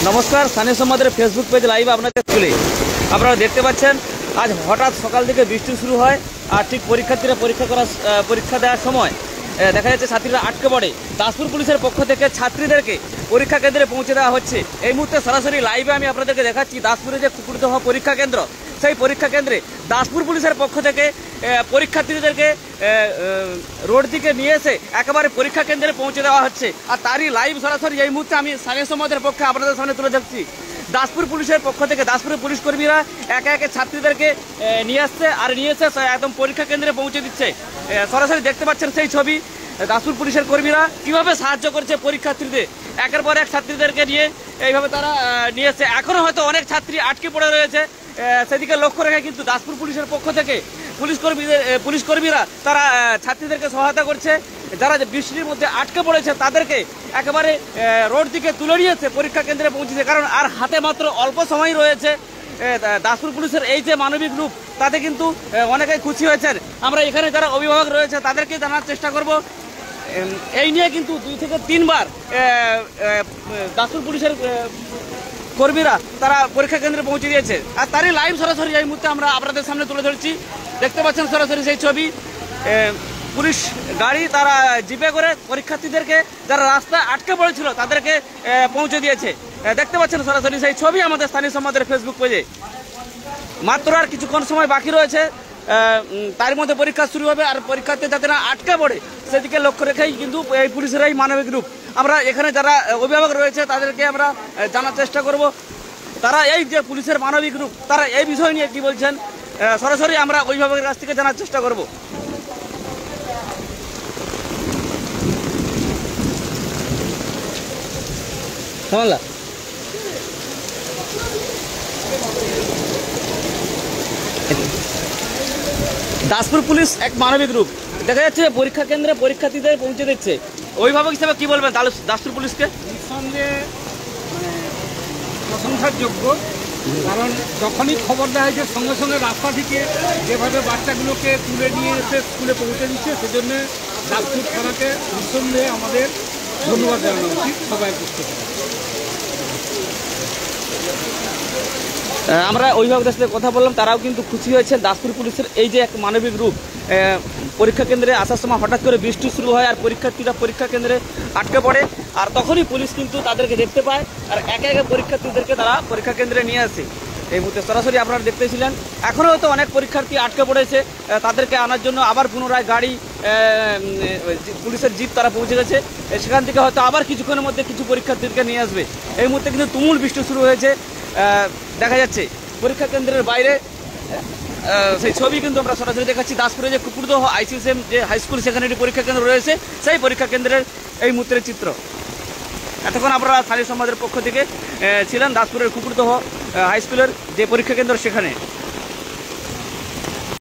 নমস্কার, স্থানীয় সংবাদের ফেসবুক পেজ লাইভ আপনাদের তুলে আপনারা দেখতে পাচ্ছেন। আজ হঠাৎ সকাল থেকে বৃষ্টি শুরু হয় আর ঠিক পরীক্ষার্থীরা পরীক্ষা দেওয়ার সময় দেখা যাচ্ছে ছাত্রীরা আটকে পড়ে। দাসপুর পুলিশের পক্ষ থেকে ছাত্রীদেরকে পরীক্ষা কেন্দ্রে পৌঁছে দেওয়া হচ্ছে। এই মুহূর্তে সরাসরি লাইভে আমি আপনাদেরকে দেখাচ্ছি দাসপুরে যে কুকুরদহ পরীক্ষা কেন্দ্র, সেই পরীক্ষা কেন্দ্রে দাসপুর পুলিশের পক্ষ থেকে পরীক্ষার্থীদেরকে রোড দিকে নিয়ে এসে একেবারে পরীক্ষা কেন্দ্রে পৌঁছে দেওয়া হচ্ছে। আর তারই লাইভ সরাসরি এই মুহূর্তে আমি স্থানীয় সমাজের পক্ষে আপনাদের সামনে তুলে ধরছি। দাসপুর পুলিশের পক্ষ থেকে দাসপুরের পুলিশ কর্মীরা একে একে ছাত্রীদেরকে নিয়ে আসছে আর নিয়ে এসে একদম পরীক্ষা কেন্দ্রে পৌঁছে দিচ্ছে। সরাসরি দেখতে পাচ্ছেন সেই ছবি, দাসপুর পুলিশের কর্মীরা কিভাবে সাহায্য করছে পরীক্ষার্থীদের। একের পর এক ছাত্রীদেরকে নিয়ে এইভাবে তারা নিয়ে এসছে। এখনও হয়তো অনেক ছাত্রী আটকে পড়ে রয়েছে, সেদিকে লক্ষ্য রেখে কিন্তু দাসপুর পুলিশের পক্ষ থেকে পুলিশ কর্মীরা তারা ছাত্রীদেরকে সহায়তা করছে। যারা বৃষ্টির মধ্যে আটকে পড়েছে তাদেরকে একেবারে রোড দিকে তুলে নিয়েছে, পরীক্ষা কেন্দ্রে পৌঁছেছে। কারণ আর হাতে মাত্র অল্প সময় রয়েছে। দাসপুর পুলিশের এই যে মানবিক রূপ, তাতে কিন্তু অনেকেই খুশি হয়েছেন। আমরা এখানে যারা অভিভাবক রয়েছে তাদেরকে জানার চেষ্টা করব। এই নিয়ে কিন্তু 2 থেকে 3 বার দাসপুর পুলিশের কর্মীরা তারা পরীক্ষা কেন্দ্রে পৌঁছে দিয়েছে। আর তারই লাইভ সরাসরি এই মুহূর্তে আমরা আপনাদের সামনে তুলে ধরছি। দেখতে পাচ্ছেন সরাসরি সেই ছবি, পুলিশ গাড়ি তারা জিপে করে পরীক্ষার্থীদেরকে যারা রাস্তায় আটকে পড়েছিল তাদেরকে পৌঁছে দিয়েছে। দেখতে পাচ্ছেন সরাসরি সেই ছবি আমাদের স্থানীয় সমাজের ফেসবুক পেজে। মাত্র আর কিছুক্ষণ সময় বাকি রয়েছে, তার মধ্যে পরীক্ষা শুরু হবে। আর পরীক্ষার্থী যাতে না আটকে পড়ে সেদিকে লক্ষ্য রেখেই কিন্তু এই পুলিশের এই মানবিক রূপ। আমরা এখানে যারা অভিভাবক রয়েছে তাদেরকে আমরা জানার চেষ্টা করব, তারা এই যে পুলিশের মানবিক রূপ তারা এই বিষয় নিয়ে কি বলছেন। সরাসরি আমরা অভিভাবকের কাছ থেকে জানার চেষ্টা করব। দাসপুর পুলিশ এক মানবিক রূপ, দেখা যাচ্ছে পরীক্ষা কেন্দ্রে পরীক্ষার্থীদের পৌঁছে দিচ্ছে। অভিভাবক হিসেবে কি বলবেন দাসপুর পুলিশকে? নিঃসন্দেহে প্রশংসার যোগ্য। কারণ যখনই খবর দেওয়া হয়েছে সঙ্গে সঙ্গে রাস্তা থেকে যেভাবে বাচ্চাগুলোকে তুলে নিয়ে এসে স্কুলে পৌঁছে দিচ্ছে, সেজন্য দাসপুর থানাকে নিঃসন্দেহে আমাদের ধন্যবাদ জানানো উচিত সবাই বুঝতে পারে। আমরা অভিভাবকদের সাথে কথা বললাম, তারাও কিন্তু খুশি হয়েছেন দাসপুর পুলিশের এই যে এক মানবিক রূপ। পরীক্ষা কেন্দ্রে আসার সময় হঠাৎ করে বৃষ্টি শুরু হয় আর পরীক্ষার্থীরা পরীক্ষা কেন্দ্রে আটকে পড়ে, আর তখনই পুলিশ কিন্তু তাদেরকে দেখতে পায় আর একে একে পরীক্ষার্থীদেরকে তারা পরীক্ষা কেন্দ্রে নিয়ে আসে। এই মুহূর্তে সরাসরি আপনারা দেখতেছিলেন। এখনও হয়তো অনেক পরীক্ষার্থী আটকে পড়েছে, তাদেরকে আনার জন্য আবার পুনরায় গাড়ি পুলিশের জিপ তারা পৌঁছে গেছে। সেখান থেকে হয়তো আবার কিছুক্ষণের মধ্যে কিছু পরীক্ষার্থীদেরকে নিয়ে আসবে। এই মুহূর্তে কিন্তু তুমুল বৃষ্টি শুরু হয়েছে, দেখা যাচ্ছে পরীক্ষা কেন্দ্রের বাইরে সেই ছবি কিন্তু আমরা সরাসরি দেখাচ্ছি। দাসপুরে যে কুকুরদহ ICSM যে হাই স্কুল, সেখানে একটি পরীক্ষা কেন্দ্র রয়েছে, সেই পরীক্ষা কেন্দ্রের এই মুহূর্তের চিত্র। এতক্ষণ আপনারা স্থানীয় সমাজের পক্ষ থেকে ছিলেন দাসপুরের কুকুরদহ হাই স্কুলের যে পরীক্ষা কেন্দ্র সেখানে।